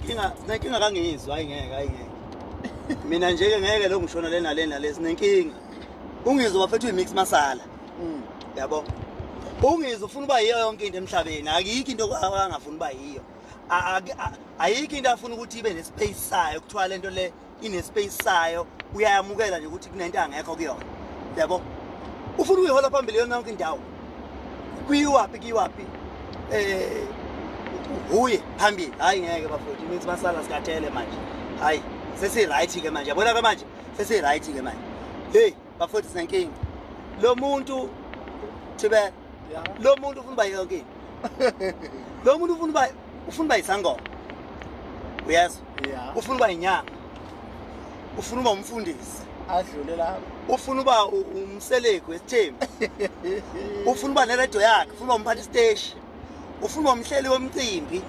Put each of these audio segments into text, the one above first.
sinenkinga kangizwa ayingeke. Mina nje ngeke lo ngishona lena sinenkinga. uNgizwe bafethu imix masala. Yabo. uNgizwe ufuna uba yiyo yonke into emhlabeni. Akikho into angafuna uba yiyo. Ayikho into afuna ukuthi ibe nespace sayo kuthiwa lento le ine space sayo uyayamukela nje ukuthi kunento angekho kuyona. Yabo. Ufuna uyihola phambili yona yonke indawo. Kuyiwapi uye phambili hayi ngeke bafowethu imix masala sikathele manje. Hayi sesi right ke manje. Yabona ke manje sesi right ke manje. Hey bafowethu sinenkinga. Lo muntu thibe lo muntu ufuna uba yonke. Lo muntu ufuna uba isangoma. Uyazi? Yeah. Ufuna uba inyanga. Ufuna uba umfundisi. Adlule lapho. Ufuna uba umseleko wesithembu. Ufuna uba neredio yakhe, ufuna uba umphathi stage. Ufuna uba umhleli womcimbi.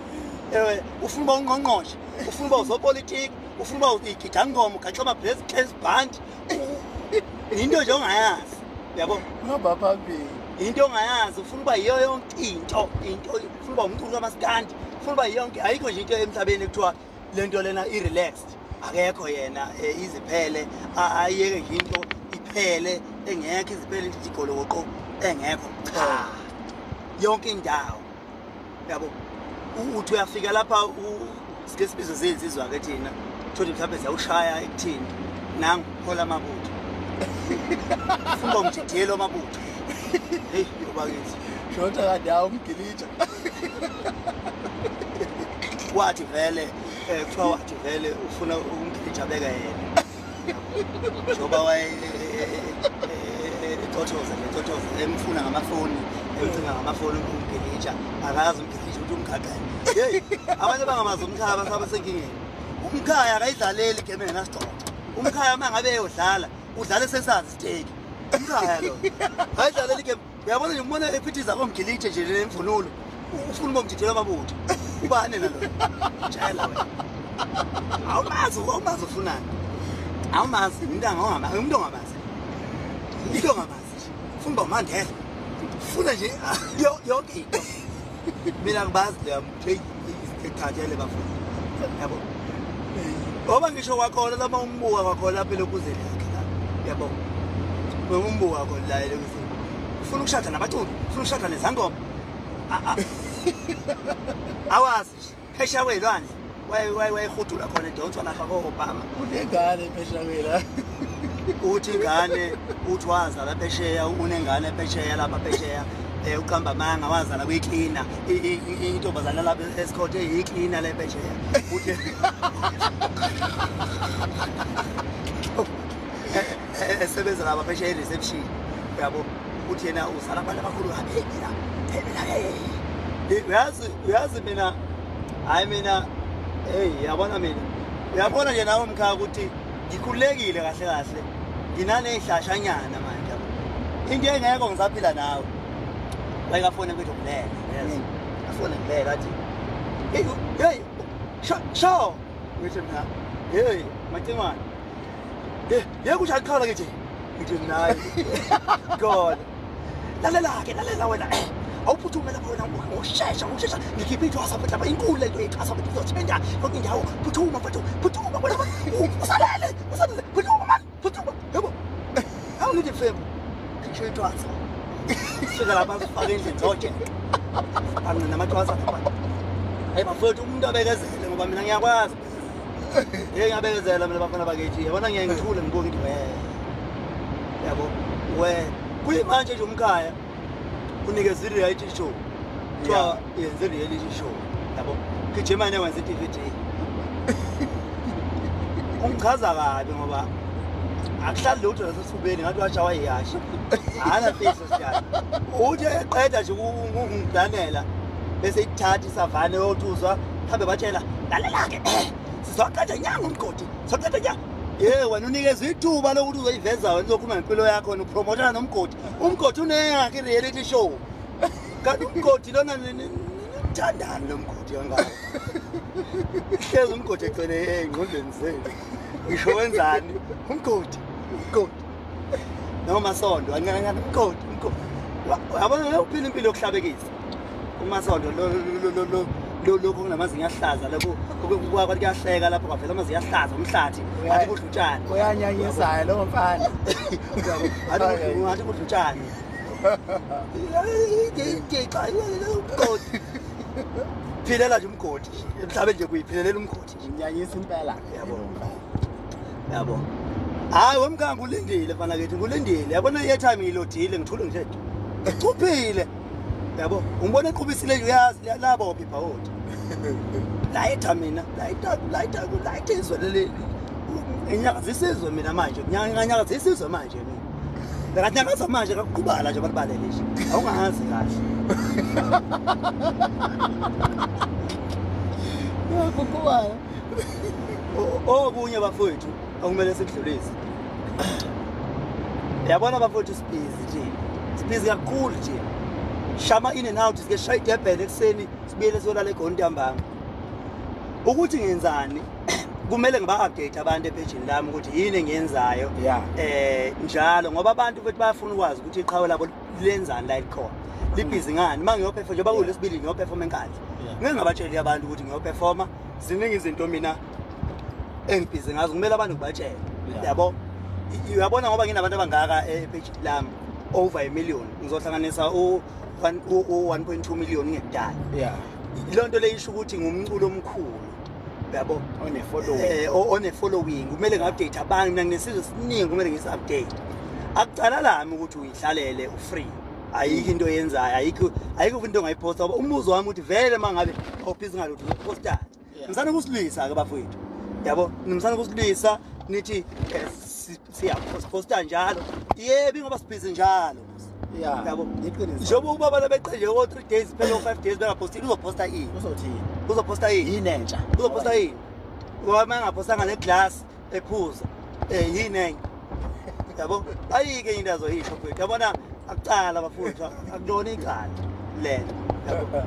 Ufuna uba ungqongqoshe, ufuna uba uzopolitiki, ufuna uba igidangoma, ugaxoma press band. Into nje ongayazi. Yabo? Ngaba phambili. Into ongayazi, ufuna uba yiyo yonke into ufuna uba umculo kamaskandi, ufuna uba yonke ayikho nje into emhlabeni ekuthiwa lento lena i-relaxed. Akekho yena iziphele ayeke nje into iphele engekho iziphele igoloqo engekho cha yonke indawo yabo uthi uyafika lapha sike sibizo zenzizwa ke thina thothi mhlawumbe siyawushaya ekuthini nangu phola amabutho ufuna umjidiyelo amabutho hey yoba kithi shota kade awumgilitsha wathi vele kuthiwa wathi vele ufuna umgilitsha beka yena njoba waye Tothoza emfuna ngamafoni emcinga ngamafoni umgilitsha akazi umgilitsha ukuthi umkhakha hey abanye bangamazi umkhaya basaba senkingeni umkhaya akayidlaleli igame ngasixoxa umkhaya mangabe eyodlala udlala sesazi stake umkhaya lo ayidlaleli igame uyabona nje umbona ephithiza komgilitsha nje lemvunulo ufuna umjidela amabutho ubani nalo tshela wena awumazi ufunani awumazi umuntu ongamazi into ongamazi ufuna uba uMandela ufuna nje yonke into mina ngibazi le ekuthathele bafundi yabo ngoba ngisho kwakhona lama umbuka kwakhona lapha lokuzeli yakhe la yabo umbuka kwakhona la lokuzeli ufuna ukushada nabaculi ufuna ukushada nezangoma awazi phesha kwelwandle wayehudula khona edonswa lapha ko-Obama unengane phesha kwela uthi ingane uthi wazala phesheya unengane phesheya lapha phesheya uqamba amanga wazala kwiklina intombazana lapha esikhote iklina le phesheya uthi esebenza lapha phesheya e-reception yabo uthi yena uzala abantu abakhulu kabi uyazi mina hayi mina hey yabona mina uyabona nje nawe umkhaya ukuthi ngikhulekile kahle nginaney'hlashanyana manje into engekho ngisaphila nawe wayekafone mfethu kulela afone kulela athi hey sho ngithi mina hey macimane yeke ushaqhala ngithi nayi god lalela wena awuphuthume lapho wena ngoshesha ngikhiphe ithwasa futhi lapha inkulu lento ithwasa futhi izothibenda yonke indawo phuthuma wena usalele phuthuma yebo awulithi femu ngisho ithwasa sifika lapha sifake endlini zonke bani namathwasa lapha hayi bafowethu umuntu abekezele ngoba mina ngiyakwazi ngiyabekezela mina bafana bakithi yabona ngiyeke ngithule ngibuke into yabo kuyimanje nje umkhaya unikeza i-reality show kuthiwa yenze i-reality show yabo gijimane wenza i-DVD ungichaza kabi ngoba akuhlali lutho lasesifubeni ngathi washawa iyashi hana fihlo sijalo uthi eqeda nje ukungidanela bese ithatha isavane yothuzwa hambe batshela lalela-ke sizoqeda nyanga umgodi sizoqeda nyanga wena unikezwe ithuba lokuthi uzoyiveza wena uzokhuluma ngempilo yakho wena upromotana nomgodi umgodi unengakho i-reality show kanti umgodi lona thandani lo mgodi kangaka hlezi umgodi egcwele ey'ngqondweni zenu ngisho wenzani umgodi nomasondo ancancane umgodi yabona uphila impilo yokuhlabekisa umasondo lokho kunamazinga ahlaza lapho kwathi kuyahleka lapho kwavela amazinga ahlaza umhlathi athi kudla utshani uyanyanyisayo lo mfana athi kudla utshani umgodi philela nje umgodi emhlabeni nje kuyiphilelela umgodi unyanyisa impela yabo hayi wemkhanga ulindile mfana kethu ngulindile yabona i-airtime ngilodile ngithule nje uchuphile yabo ungibona eqhubisile nje uyazi laba ophiphawothi layitha mina layitha izwe leli nginyakazisizwe mina manje ngiyanyakazisizwe manje mina nganyakaza manje kakuqhubala nje balibale nje awungazi kahle kuqhubala okunye bafowethu akumele sikudlulise yabona bafowethu sibizi kakhulu nje shama in and out sike shaya idebhele ekseni sibuyele siyolala eGondambanga ukuthi ngenzani kumele ngiba-update abantu epagini lami ukuthi yini engiyenzayo njalo ngoba abantu futhi bayafuna ukwazi ukuthi iqhawe labo lenzani la likhona libhizi ngani uma ngiyoperforma njengoba kulesibili ngiyoperforma enkandla ngeke ngabatsheli abantu ukuthi ngiyoperforma ziningi izinto mina engibhizi ngazo kumele abantu ngibatshele yabo uyabona ngoba nginabantu abangaka epagini lami over 1 million ngizohlanganisa 1.2 million ngekudala iloo nto le isho ukuthi ngumculo omkhulu yabo one-following kumele ngi-update abantu mina nginesizwe siningi kumele ngisi-update akucala lami ukuthi uyihlalele ufree ayikho into oyenzayo ayikho into ongayiphosta ngoba umbuzo wami ukuthi vele uma ngabe awubhizi ngalutho uzopostani ngizana ukusilwisa-ke bafowethu yabo nimzana ukusilwisa nithi siyaphosta njalo yebo ngoba sibhizi njalo yabo njengoba ubaba labeqenje o 3 days phela o 5 days bengapostile uzophosta ini uzophosta yini yinentsha uzophosta yini ngoba uma engaphostanga neglass ephuza yini yabo ayike into azoyisho mfowethu yabona akucala bafowethu akulona icala lelo yabo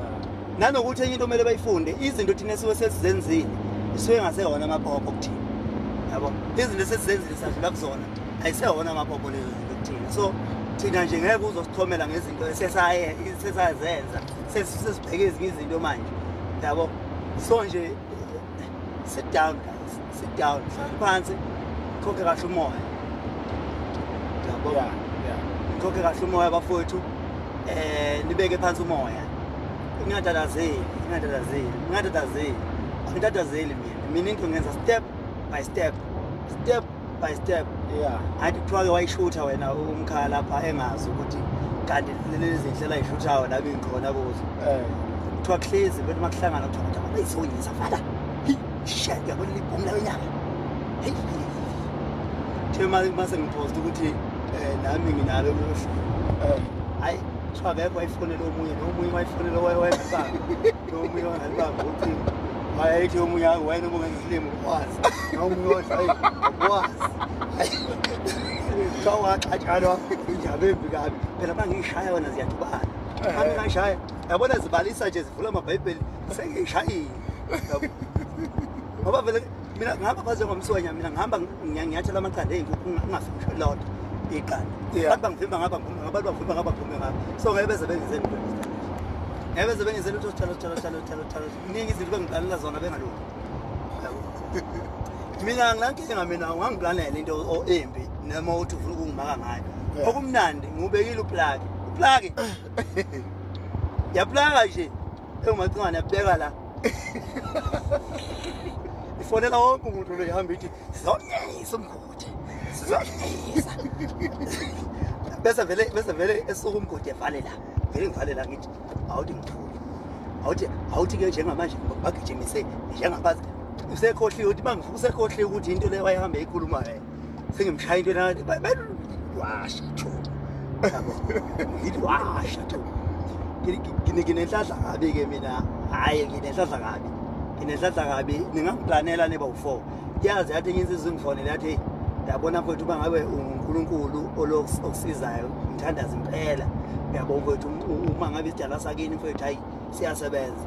nanokuthi enye into kumele bayifunde izinto thina esiwe sesizenzile isuke ngaseyona amaphopho kuthina yabo izinto esesizenzile sadlula kuzona ayiseyona amaphopho lezo zinto kuthina so thina nje ngeke uzosithomela ngezinto sesazenza sesibheke ezinye izinto manje yabo so nje sit down guys sit down phansi khokhe kahle umoya yabo khokhe kahle umoya bafowethu nibeke phansi umoya ngingatatazeli mina into ngenza step by step athi kuthiwa-ke wayishutha wena umkhala lapha engazi ukuthi kanti lezi zinhlela ayishuthayo la bengikhona kuzo kuthiwa kuhlezi bethi uma kuhlangana kuthiwa ukuthi abayisonyisa fala shit yabona libhomu layo nyaka thiwe mase ngiphosta ukuthi nami nginalo lohlu hayi kuthiwa akekho wayifonela nomunye wayifonela wayebaba nomunye wangalibamba ukuthi wayethi omunye wayena umungenza isilimo ukwazi nomunye wathi ukwazi kawacatshalwa injabe embi kabi phela uma ngiyishaya wena ziyadubana uma ngingayishaya yabona zibalisa nje zivula amabhayibheli sengiyishayile ngoba vele mina ngihamba phansi ngomswenya mina ngihamba ngiyathela amaqanda ey'nkukhu ngingafishi lodwa iqanda bathi bangivimba ngapha ngabantu bavimba ngapha ngiphume ngapha so ngeke beze bengizeni ngeke beze bengizeni ukuthi thalo iningi izinto bengiqalela zona bengalungi mina ngilankinga mina ungangiplanela into embi noma uthi ufuna ukungimaka ngayo okumnandi ngubekile uplagi yaplaga nje engumacingwane yabeka la ifonela wonke umuntu lo ihamba ithi sizonyisa umgodi sizonyisa bese vele esuka umgodi evale la vele ngivale la ngithi awuthi ngithule awuthi-ke njengamanje bagijimise njengabazi usekhohliwe ukuthi uma usekhohliwe ukuthi into le wayehamba eyikhuluma sengimshaya into nathi washa tho yabo ngithi washa tho nginenhlanhla kabi-ke mina hhayi nginenhlanhla kabi ningangiplanela niba u-4 yazi yathi enye insizwa ingifonele yathi yabona mfowethu uba ngabe uNkulunkulu okusizayo ngithandaza impela uyabo mfowethu uma ngabe isidala sakini mfowethu hayi siyasebenza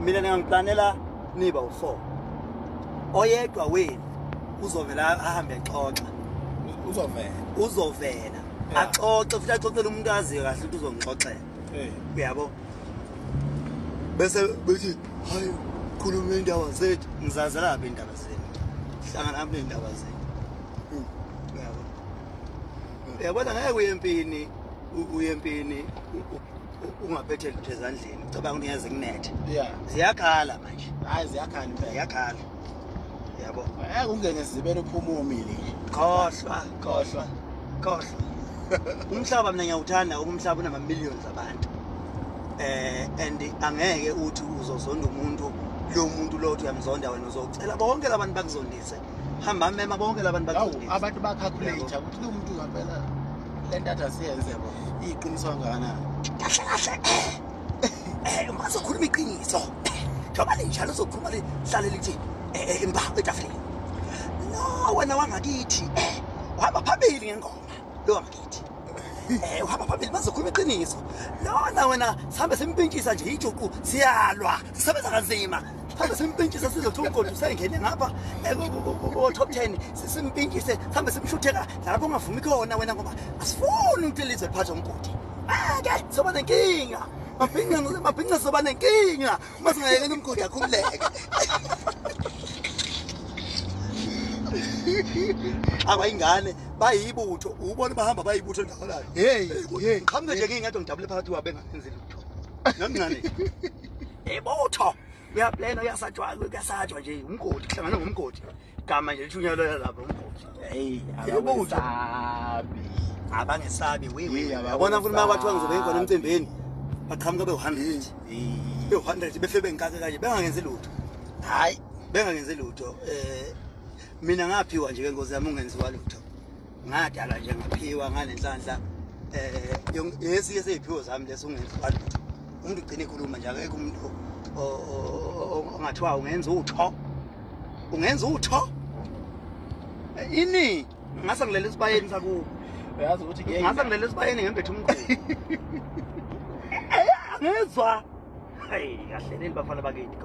mina ningangiplanela niba u4 oyedwa wenu uzovela ahambe exoxa uzovela axoxe futhi axoxele umuntu aziyo kahle ukuthi uzongixoxela uyabo bese bethi hayi khuluma indaba zethu ngizazela lapha indaba zenu hlangana nami indaba zenu yabona ngeke uyempini ungaphethe lutho ezandleni ucabanga ukuthi ngeze kunethe ziyakhala manje hayi ziyakhala impela ziyakhala yabo ungene sizibele uphumumile khohlwa umhlaba mina ngiyawuthanda umhlaba unama millions abantu and angeke uthi uzozonda umuntu lo muntu lo uyamzonda wena uzocela bonke labantu bakuzondise hamba mema bonke labantu bakuzondise abantu bakhalculate ukuthi lo muntu ngempela lento athi asiyenze yabo iqiniso ngana uma sokhuluma iqiniso njoba linjalo sokhuluma lihlale lithi impapho etafuleni no wena wangakithi uhamba phambili ngengoma lo wangakithi uhamba phambili bazokhuluma iqiniso lona wena sihambe simpintshisa nje ijuqu siyalwa sisebenza kanzima sihambe simpintshisa sizothola umgodi usengene ngapha top 10 simpintshise sihambe simshutheka lapho ungavumi khona wena ngoba asifuni ukuthi lizwe liphathe umgodi ake soba nenkinga mabhinqa soba nenkinga uma singayekela umgodi akhululeke abayingane bayibutho ubona bahamba bayibutho ndawolayo hey qhamuke nje ngingedwa ngijabule phakathi kwabe engangenzi lutho nomncane ibutho uyaplena uyasatshwa nje umgodi kuhlangana ngomgodi gama nje lithunyelwa lapha umgodi hey ibutho abangesabi yabona futhi uma kwathiwa ngizobe ngikona emcimbini baqhamuka be100 be100 befe benkaka kanje bengangenzi lutho hayi bengangenzi lutho mina ngaphiwa nje ke ngozi yami ungenziwa lutho ngadala nje ngaphiwa nganenhlanhla yesi yesiphiwo zami leso ungenziwa lutho umuntu ugcina ekhuluma nje akekho umuntu ongathiwa ungenza utho ini ngasa ngilele isibayeni sakubo uyazi ukuthi ngeke ngasa ngilele isibayeni ngembethe umqondo ngezwa hey kahle leli bafana bakithi